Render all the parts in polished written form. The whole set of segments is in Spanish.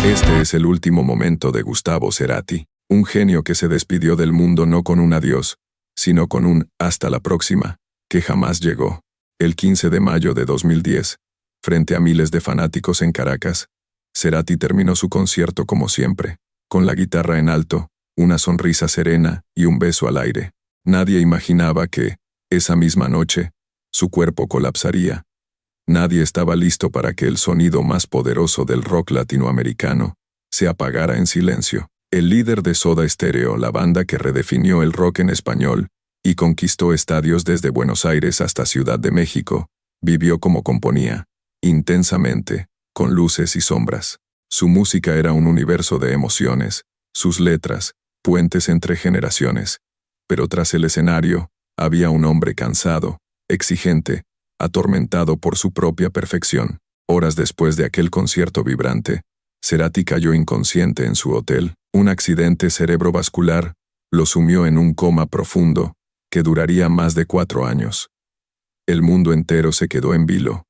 Este es el último momento de Gustavo Cerati, un genio que se despidió del mundo no con un adiós, sino con un hasta la próxima, que jamás llegó. El 15 de mayo de 2010, frente a miles de fanáticos en Caracas, Cerati terminó su concierto como siempre, con la guitarra en alto, una sonrisa serena y un beso al aire. Nadie imaginaba que, esa misma noche, su cuerpo colapsaría. Nadie estaba listo para que el sonido más poderoso del rock latinoamericano se apagara en silencio. El líder de Soda Stereo, la banda que redefinió el rock en español y conquistó estadios desde Buenos Aires hasta Ciudad de México, vivió como componía, intensamente, con luces y sombras. Su música era un universo de emociones, sus letras, puentes entre generaciones. Pero tras el escenario, había un hombre cansado, exigente, atormentado por su propia perfección. Horas después de aquel concierto vibrante, Cerati cayó inconsciente en su hotel. Un accidente cerebrovascular lo sumió en un coma profundo que duraría más de 4 años. El mundo entero se quedó en vilo.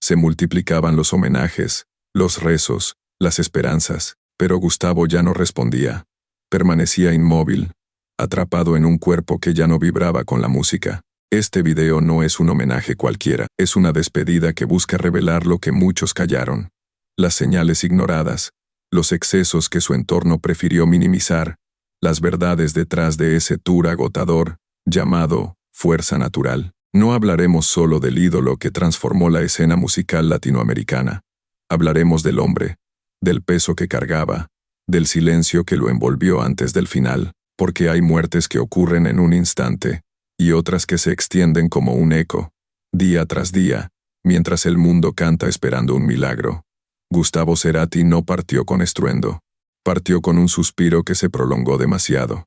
Se multiplicaban los homenajes, los rezos, las esperanzas, pero Gustavo ya no respondía. Permanecía inmóvil, atrapado en un cuerpo que ya no vibraba con la música. Este video no es un homenaje cualquiera, es una despedida que busca revelar lo que muchos callaron. Las señales ignoradas, los excesos que su entorno prefirió minimizar, las verdades detrás de ese tour agotador, llamado Fuerza Natural. No hablaremos solo del ídolo que transformó la escena musical latinoamericana. Hablaremos del hombre, del peso que cargaba, del silencio que lo envolvió antes del final, porque hay muertes que ocurren en un instante, y otras que se extienden como un eco, día tras día, mientras el mundo canta esperando un milagro. Gustavo Cerati no partió con estruendo, partió con un suspiro que se prolongó demasiado.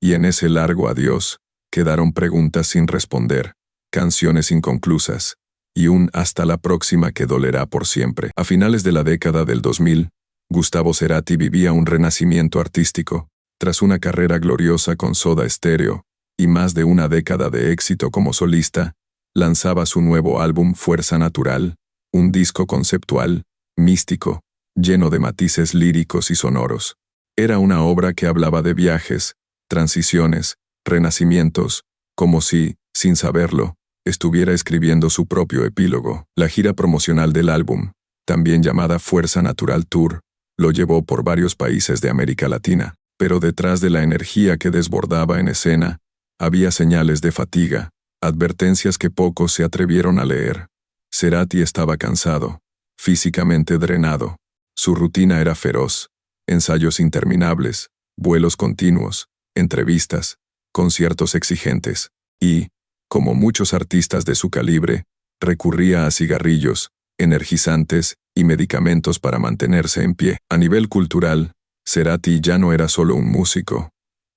Y en ese largo adiós, quedaron preguntas sin responder, canciones inconclusas, y un hasta la próxima que dolerá por siempre. A finales de la década del 2000, Gustavo Cerati vivía un renacimiento artístico, tras una carrera gloriosa con Soda Stereo, y más de una década de éxito como solista, lanzaba su nuevo álbum Fuerza Natural, un disco conceptual, místico, lleno de matices líricos y sonoros. Era una obra que hablaba de viajes, transiciones, renacimientos, como si, sin saberlo, estuviera escribiendo su propio epílogo. La gira promocional del álbum, también llamada Fuerza Natural Tour, lo llevó por varios países de América Latina, pero detrás de la energía que desbordaba en escena, había señales de fatiga, advertencias que pocos se atrevieron a leer. Cerati estaba cansado, físicamente drenado. Su rutina era feroz, ensayos interminables, vuelos continuos, entrevistas, conciertos exigentes, y, como muchos artistas de su calibre, recurría a cigarrillos, energizantes y medicamentos para mantenerse en pie. A nivel cultural, Cerati ya no era solo un músico,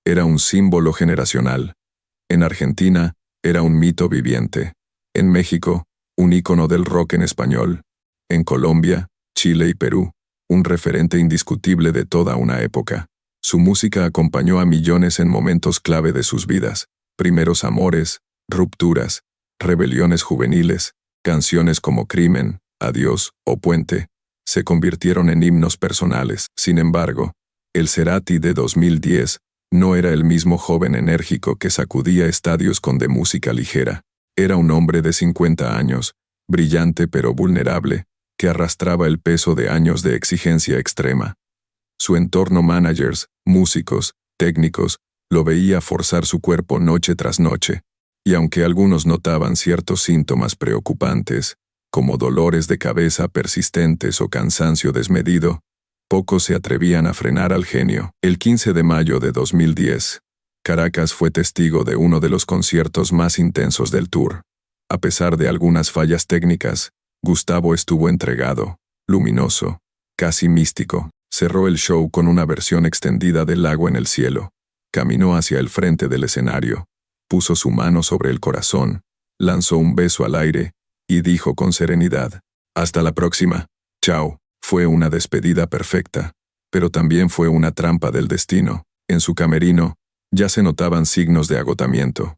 era un símbolo generacional. En Argentina, era un mito viviente. En México, un ícono del rock en español. En Colombia, Chile y Perú, un referente indiscutible de toda una época. Su música acompañó a millones en momentos clave de sus vidas. Primeros amores, rupturas, rebeliones juveniles, canciones como Crimen, Adiós o Puente, se convirtieron en himnos personales. Sin embargo, el Cerati de 2010 no era el mismo joven enérgico que sacudía estadios con de música ligera. Era un hombre de 50 años, brillante pero vulnerable, que arrastraba el peso de años de exigencia extrema. Su entorno, managers, músicos, técnicos, lo veía forzar su cuerpo noche tras noche, y aunque algunos notaban ciertos síntomas preocupantes, como dolores de cabeza persistentes o cansancio desmedido, pocos se atrevían a frenar al genio. El 15 de mayo de 2010, Caracas fue testigo de uno de los conciertos más intensos del tour. A pesar de algunas fallas técnicas, Gustavo estuvo entregado, luminoso, casi místico. Cerró el show con una versión extendida del Lago en el cielo. Caminó hacia el frente del escenario, puso su mano sobre el corazón, lanzó un beso al aire y dijo con serenidad: «Hasta la próxima. Chao». Fue una despedida perfecta, pero también fue una trampa del destino. En su camerino, ya se notaban signos de agotamiento.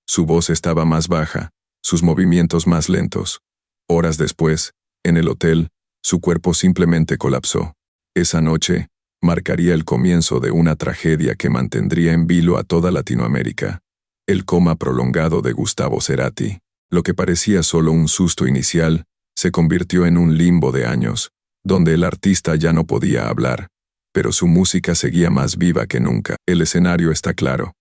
Su voz estaba más baja, sus movimientos más lentos. Horas después, en el hotel, su cuerpo simplemente colapsó. Esa noche marcaría el comienzo de una tragedia que mantendría en vilo a toda Latinoamérica. El coma prolongado de Gustavo Cerati. Lo que parecía solo un susto inicial, se convirtió en un limbo de años, donde el artista ya no podía hablar, pero su música seguía más viva que nunca. El escenario está claro.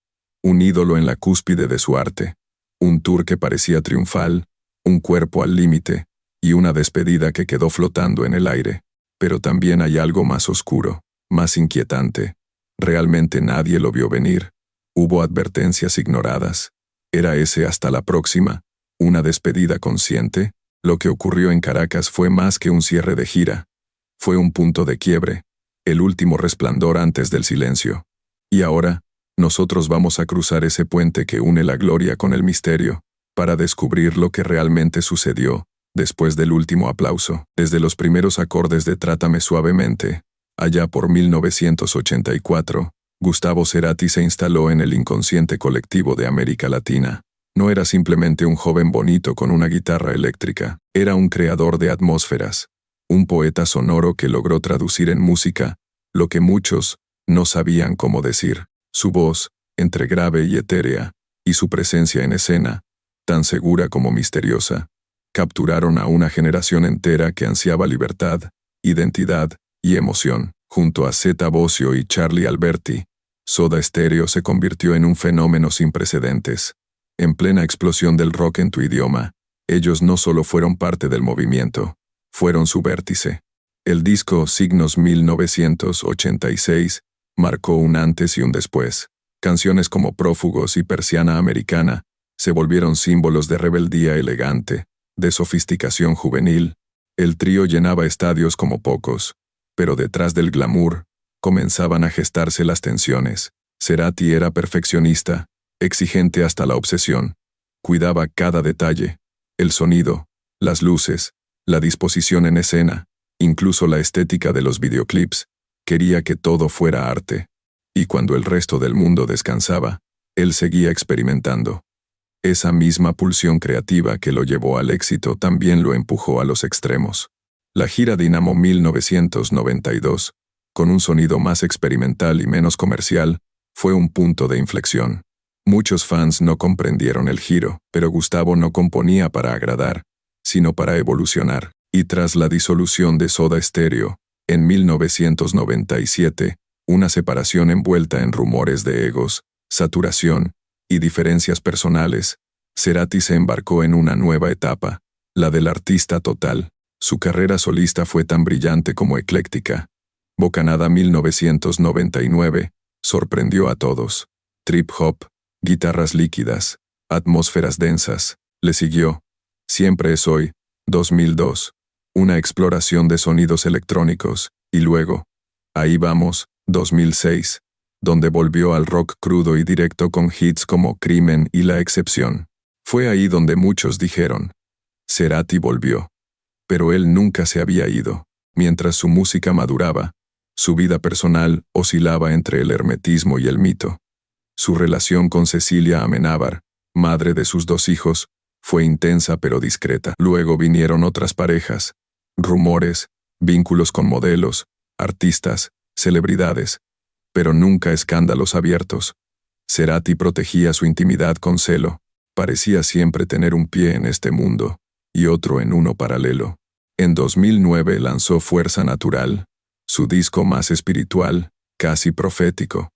Un ídolo en la cúspide de su arte. Un tour que parecía triunfal, un cuerpo al límite, y una despedida que quedó flotando en el aire. Pero también hay algo más oscuro, más inquietante. Realmente nadie lo vio venir. Hubo advertencias ignoradas. ¿Era ese hasta la próxima? ¿Una despedida consciente? Lo que ocurrió en Caracas fue más que un cierre de gira. Fue un punto de quiebre, el último resplandor antes del silencio. Y ahora, nosotros vamos a cruzar ese puente que une la gloria con el misterio, para descubrir lo que realmente sucedió, después del último aplauso. Desde los primeros acordes de Trátame Suavemente, allá por 1984, Gustavo Cerati se instaló en el inconsciente colectivo de América Latina. No era simplemente un joven bonito con una guitarra eléctrica, era un creador de atmósferas, un poeta sonoro que logró traducir en música lo que muchos no sabían cómo decir. Su voz, entre grave y etérea, y su presencia en escena, tan segura como misteriosa, capturaron a una generación entera que ansiaba libertad, identidad y emoción. Junto a Zeta Bosio y Charly Alberti, Soda Stereo se convirtió en un fenómeno sin precedentes. En plena explosión del rock en tu idioma, ellos no solo fueron parte del movimiento, fueron su vértice. El disco Signos 1986 marcó un antes y un después. Canciones como Prófugos y Persiana Americana se volvieron símbolos de rebeldía elegante, de sofisticación juvenil. El trío llenaba estadios como pocos, pero detrás del glamour comenzaban a gestarse las tensiones. Cerati era perfeccionista, exigente hasta la obsesión. Cuidaba cada detalle, el sonido, las luces, la disposición en escena, incluso la estética de los videoclips. Quería que todo fuera arte. Y cuando el resto del mundo descansaba, él seguía experimentando. Esa misma pulsión creativa que lo llevó al éxito también lo empujó a los extremos. La gira Dynamo 1992, con un sonido más experimental y menos comercial, fue un punto de inflexión. Muchos fans no comprendieron el giro, pero Gustavo no componía para agradar, sino para evolucionar. Y tras la disolución de Soda Stereo, en 1997, una separación envuelta en rumores de egos, saturación y diferencias personales, Cerati se embarcó en una nueva etapa, la del artista total. Su carrera solista fue tan brillante como ecléctica. Bocanada 1999 sorprendió a todos. Trip hop, guitarras líquidas, atmósferas densas. Le siguió Siempre es hoy, 2002, una exploración de sonidos electrónicos, y luego, Ahí vamos, 2006, donde volvió al rock crudo y directo con hits como Crimen y La Excepción. Fue ahí donde muchos dijeron, Cerati volvió. Pero él nunca se había ido. Mientras su música maduraba, su vida personal oscilaba entre el hermetismo y el mito. Su relación con Cecilia Amenábar, madre de sus 2 hijos, fue intensa pero discreta. Luego vinieron otras parejas, rumores, vínculos con modelos, artistas, celebridades, pero nunca escándalos abiertos. Cerati protegía su intimidad con celo. Parecía siempre tener un pie en este mundo y otro en uno paralelo. En 2009 lanzó Fuerza Natural, su disco más espiritual, casi profético.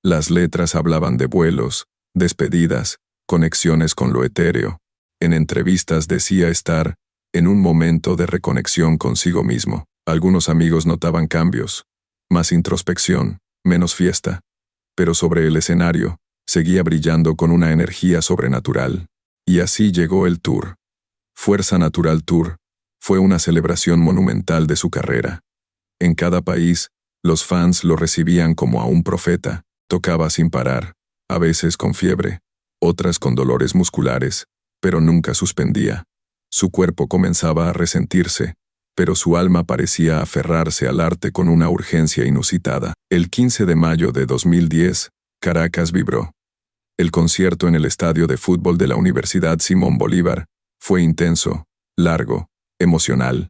Las letras hablaban de vuelos, despedidas, conexiones con lo etéreo. En entrevistas decía estar en un momento de reconexión consigo mismo. Algunos amigos notaban cambios, más introspección, menos fiesta, pero sobre el escenario seguía brillando con una energía sobrenatural. Y así llegó el tour. Fuerza Natural Tour fue una celebración monumental de su carrera. En cada país, los fans lo recibían como a un profeta. Tocaba sin parar, a veces con fiebre, otras con dolores musculares, pero nunca suspendía. Su cuerpo comenzaba a resentirse, pero su alma parecía aferrarse al arte con una urgencia inusitada. El 15 de mayo de 2010, Caracas vibró. El concierto en el estadio de fútbol de la Universidad Simón Bolívar fue intenso, largo, emocional.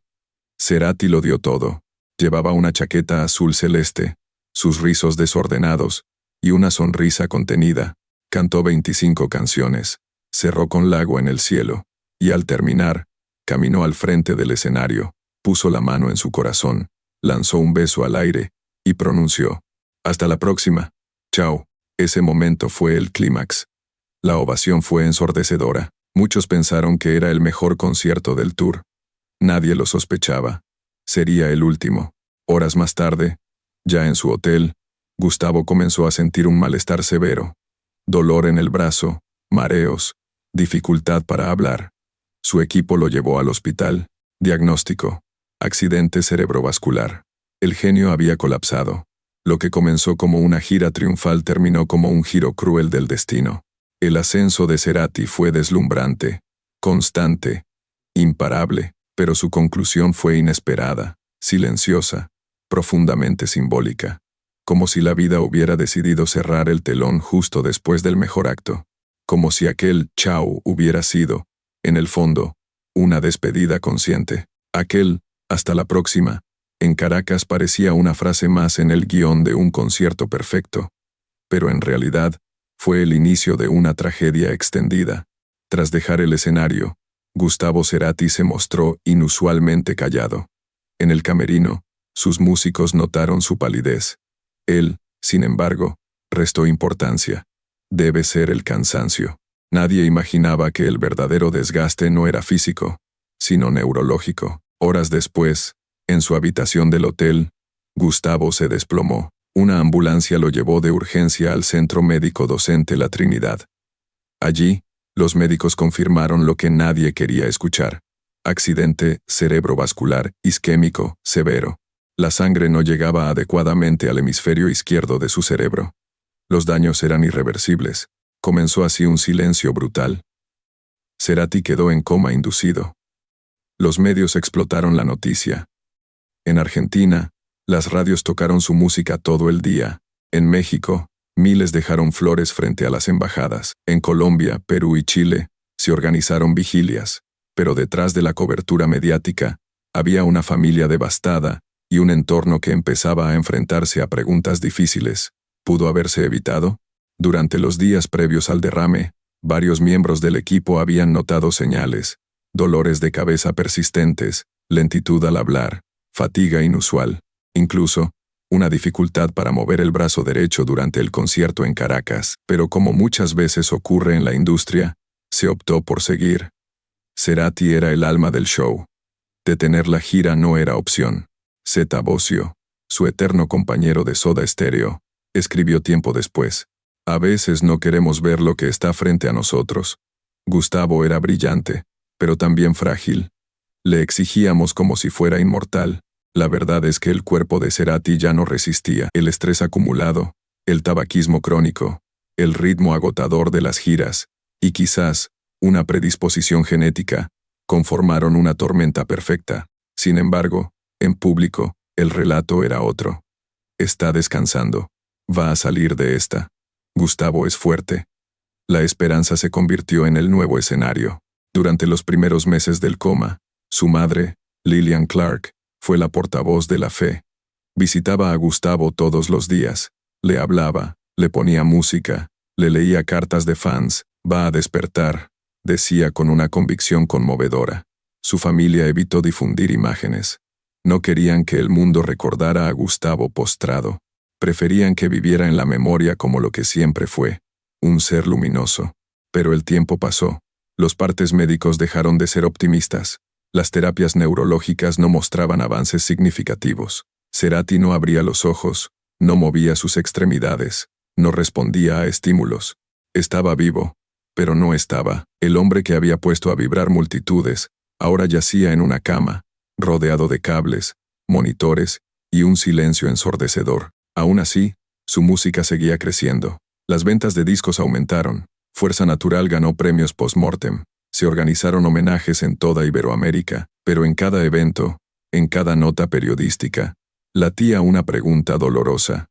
Cerati lo dio todo. Llevaba una chaqueta azul celeste, sus rizos desordenados, y una sonrisa contenida. Cantó 25 canciones, cerró con Lago en el cielo, y al terminar, caminó al frente del escenario, puso la mano en su corazón, lanzó un beso al aire, y pronunció: «Hasta la próxima. Chao». Ese momento fue el clímax. La ovación fue ensordecedora. Muchos pensaron que era el mejor concierto del tour. Nadie lo sospechaba. Sería el último. Horas más tarde, ya en su hotel, Gustavo comenzó a sentir un malestar severo. Dolor en el brazo, mareos, dificultad para hablar. Su equipo lo llevó al hospital. Diagnóstico: accidente cerebrovascular. El genio había colapsado. Lo que comenzó como una gira triunfal terminó como un giro cruel del destino. El ascenso de Cerati fue deslumbrante, constante, imparable, pero su conclusión fue inesperada, silenciosa, profundamente simbólica, como si la vida hubiera decidido cerrar el telón justo después del mejor acto, como si aquel chao hubiera sido, en el fondo, una despedida consciente. Aquel «hasta la próxima» en Caracas parecía una frase más en el guión de un concierto perfecto, pero en realidad fue el inicio de una tragedia extendida. Tras dejar el escenario, Gustavo Cerati se mostró inusualmente callado. En el camerino, sus músicos notaron su palidez. Él, sin embargo, restó importancia. Debe ser el cansancio. Nadie imaginaba que el verdadero desgaste no era físico, sino neurológico. Horas después, en su habitación del hotel, Gustavo se desplomó. Una ambulancia lo llevó de urgencia al Centro Médico Docente La Trinidad. Allí, los médicos confirmaron lo que nadie quería escuchar: accidente cerebrovascular isquémico severo. La sangre no llegaba adecuadamente al hemisferio izquierdo de su cerebro. Los daños eran irreversibles. Comenzó así un silencio brutal. Cerati quedó en coma inducido. Los medios explotaron la noticia. En Argentina, las radios tocaron su música todo el día. En México, miles dejaron flores frente a las embajadas. En Colombia, Perú y Chile, se organizaron vigilias. Pero detrás de la cobertura mediática, había una familia devastada y un entorno que empezaba a enfrentarse a preguntas difíciles. ¿Pudo haberse evitado? Durante los días previos al derrame, varios miembros del equipo habían notado señales: dolores de cabeza persistentes, lentitud al hablar, fatiga inusual, incluso una dificultad para mover el brazo derecho durante el concierto en Caracas. Pero como muchas veces ocurre en la industria, se optó por seguir. Cerati era el alma del show. Detener la gira no era opción. Zeta Bosio, su eterno compañero de Soda Stereo, escribió tiempo después: «A veces no queremos ver lo que está frente a nosotros». Gustavo era brillante, pero también frágil. Le exigíamos como si fuera inmortal. La verdad es que el cuerpo de Cerati ya no resistía. El estrés acumulado, el tabaquismo crónico, el ritmo agotador de las giras, y quizás una predisposición genética, conformaron una tormenta perfecta. Sin embargo, en público, el relato era otro. Está descansando. Va a salir de esta. Gustavo es fuerte. La esperanza se convirtió en el nuevo escenario. Durante los primeros meses del coma, su madre, Lillian Clark, fue la portavoz de la fe. Visitaba a Gustavo todos los días. Le hablaba, le ponía música, le leía cartas de fans. «Va a despertar», decía con una convicción conmovedora. Su familia evitó difundir imágenes. No querían que el mundo recordara a Gustavo postrado. Preferían que viviera en la memoria como lo que siempre fue, un ser luminoso. Pero el tiempo pasó. Los partes médicos dejaron de ser optimistas. Las terapias neurológicas no mostraban avances significativos. Cerati no abría los ojos, no movía sus extremidades, no respondía a estímulos. Estaba vivo, pero no estaba. El hombre que había puesto a vibrar multitudes, ahora yacía en una cama, rodeado de cables, monitores y un silencio ensordecedor. Aún así, su música seguía creciendo. Las ventas de discos aumentaron. Fuerza Natural ganó premios post-mortem. Se organizaron homenajes en toda Iberoamérica, pero en cada evento, en cada nota periodística, latía una pregunta dolorosa: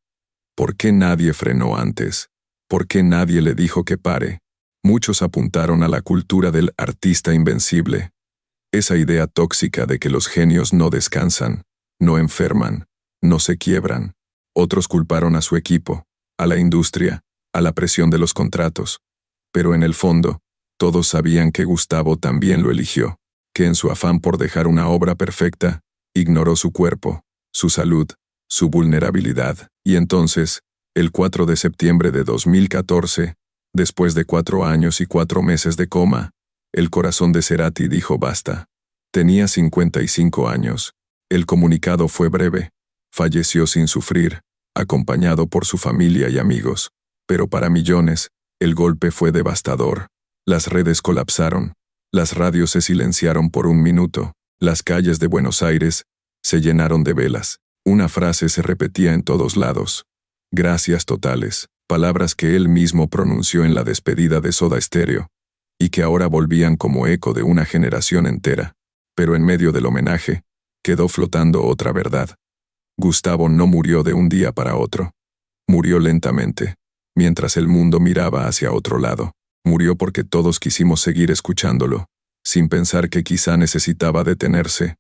¿por qué nadie frenó antes? ¿Por qué nadie le dijo que pare? Muchos apuntaron a la cultura del artista invencible. Esa idea tóxica de que los genios no descansan, no enferman, no se quiebran. Otros culparon a su equipo, a la industria, a la presión de los contratos. Pero en el fondo, todos sabían que Gustavo también lo eligió, que en su afán por dejar una obra perfecta, ignoró su cuerpo, su salud, su vulnerabilidad. Y entonces, el 4 de septiembre de 2014, después de 4 años y 4 meses de coma, el corazón de Cerati dijo basta. Tenía 55 años. El comunicado fue breve. Falleció sin sufrir, acompañado por su familia y amigos. Pero para millones, el golpe fue devastador. Las redes colapsaron. Las radios se silenciaron por un minuto. Las calles de Buenos Aires se llenaron de velas. Una frase se repetía en todos lados. Gracias totales. Palabras que él mismo pronunció en la despedida de Soda Stereo, y que ahora volvían como eco de una generación entera. Pero en medio del homenaje, quedó flotando otra verdad. Gustavo no murió de un día para otro. Murió lentamente, mientras el mundo miraba hacia otro lado. Murió porque todos quisimos seguir escuchándolo, sin pensar que quizá necesitaba detenerse.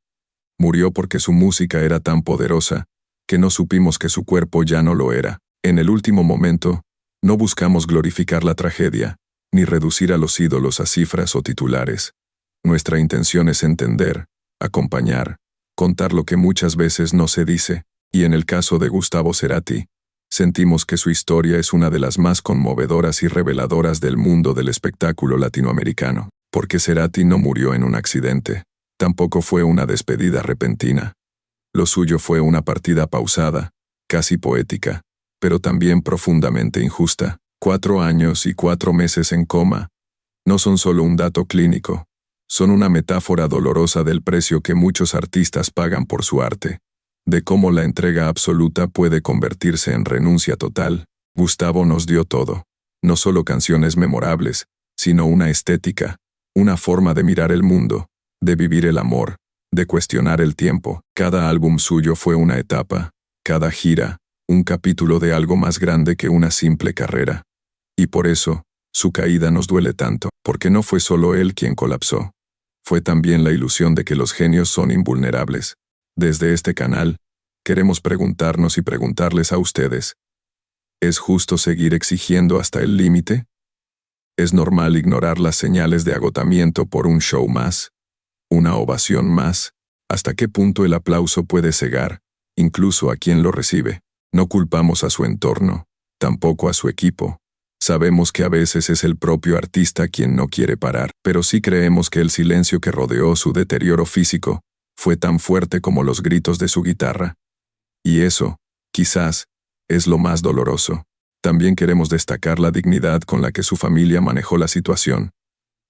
Murió porque su música era tan poderosa, que no supimos que su cuerpo ya no lo era. En el último momento, no buscamos glorificar la tragedia, ni reducir a los ídolos a cifras o titulares. Nuestra intención es entender, acompañar, contar lo que muchas veces no se dice, y en el caso de Gustavo Cerati, sentimos que su historia es una de las más conmovedoras y reveladoras del mundo del espectáculo latinoamericano, porque Cerati no murió en un accidente, tampoco fue una despedida repentina. Lo suyo fue una partida pausada, casi poética, pero también profundamente injusta. 4 años y 4 meses en coma no son solo un dato clínico, son una metáfora dolorosa del precio que muchos artistas pagan por su arte, de cómo la entrega absoluta puede convertirse en renuncia total. Gustavo nos dio todo, no solo canciones memorables, sino una estética, una forma de mirar el mundo, de vivir el amor, de cuestionar el tiempo. Cada álbum suyo fue una etapa, cada gira, un capítulo de algo más grande que una simple carrera. Y por eso, su caída nos duele tanto, porque no fue solo él quien colapsó. Fue también la ilusión de que los genios son invulnerables. Desde este canal, queremos preguntarnos y preguntarles a ustedes: ¿es justo seguir exigiendo hasta el límite? ¿Es normal ignorar las señales de agotamiento por un show más? ¿Una ovación más? ¿Hasta qué punto el aplauso puede cegar, incluso a quien lo recibe? No culpamos a su entorno, tampoco a su equipo. Sabemos que a veces es el propio artista quien no quiere parar, pero sí creemos que el silencio que rodeó su deterioro físico fue tan fuerte como los gritos de su guitarra. Y eso, quizás, es lo más doloroso. También queremos destacar la dignidad con la que su familia manejó la situación,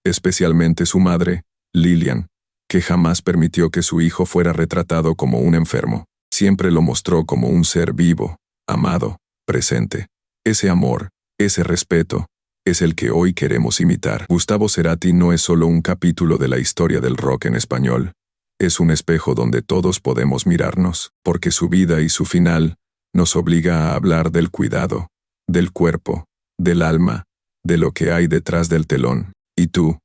especialmente su madre, Lilian, que jamás permitió que su hijo fuera retratado como un enfermo. Siempre lo mostró como un ser vivo, amado, presente. Ese amor, ese respeto, es el que hoy queremos imitar. Gustavo Cerati no es solo un capítulo de la historia del rock en español. Es un espejo donde todos podemos mirarnos, porque su vida y su final nos obliga a hablar del cuidado, del cuerpo, del alma, de lo que hay detrás del telón. Y tú,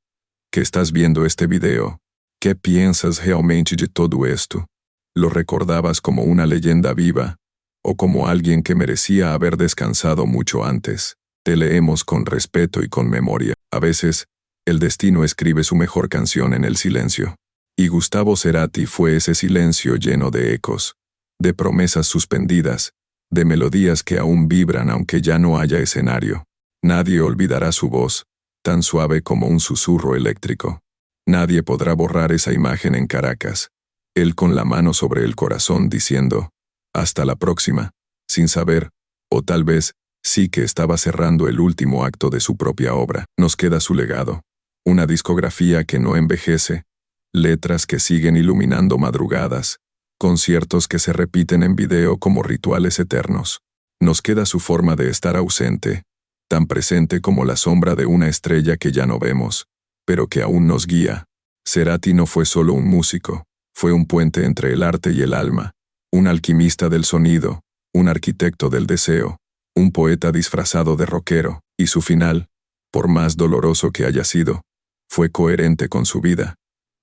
que estás viendo este video, ¿qué piensas realmente de todo esto? ¿Lo recordabas como una leyenda viva, o como alguien que merecía haber descansado mucho antes? Te leemos con respeto y con memoria. A veces, el destino escribe su mejor canción en el silencio. Y Gustavo Cerati fue ese silencio lleno de ecos, de promesas suspendidas, de melodías que aún vibran aunque ya no haya escenario. Nadie olvidará su voz, tan suave como un susurro eléctrico. Nadie podrá borrar esa imagen en Caracas, él con la mano sobre el corazón diciendo, hasta la próxima, sin saber, o tal vez, sí que estaba cerrando el último acto de su propia obra. Nos queda su legado, una discografía que no envejece, letras que siguen iluminando madrugadas, conciertos que se repiten en video como rituales eternos. Nos queda su forma de estar ausente, tan presente como la sombra de una estrella que ya no vemos, pero que aún nos guía. Cerati no fue solo un músico, fue un puente entre el arte y el alma, un alquimista del sonido, un arquitecto del deseo, un poeta disfrazado de rockero, y su final, por más doloroso que haya sido, fue coherente con su vida,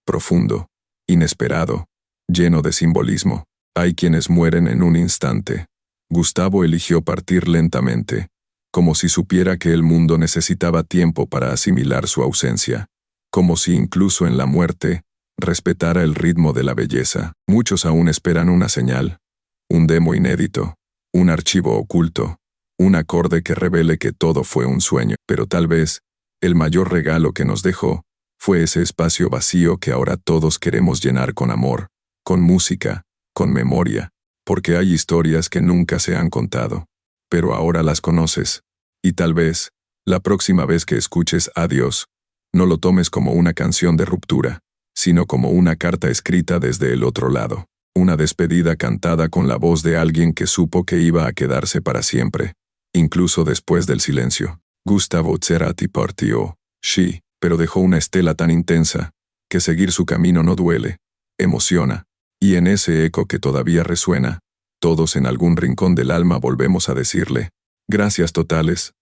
profundo, inesperado, lleno de simbolismo. Hay quienes mueren en un instante. Gustavo eligió partir lentamente, como si supiera que el mundo necesitaba tiempo para asimilar su ausencia, como si incluso en la muerte respetara el ritmo de la belleza. Muchos aún esperan una señal, un demo inédito, un archivo oculto, un acorde que revele que todo fue un sueño, pero tal vez el mayor regalo que nos dejó fue ese espacio vacío que ahora todos queremos llenar con amor, con música, con memoria, porque hay historias que nunca se han contado, pero ahora las conoces, y tal vez, la próxima vez que escuches Adiós, no lo tomes como una canción de ruptura, sino como una carta escrita desde el otro lado, una despedida cantada con la voz de alguien que supo que iba a quedarse para siempre, incluso después del silencio. Gustavo Cerati partió, sí, pero dejó una estela tan intensa, que seguir su camino no duele, emociona, y en ese eco que todavía resuena, todos en algún rincón del alma volvemos a decirle, gracias totales,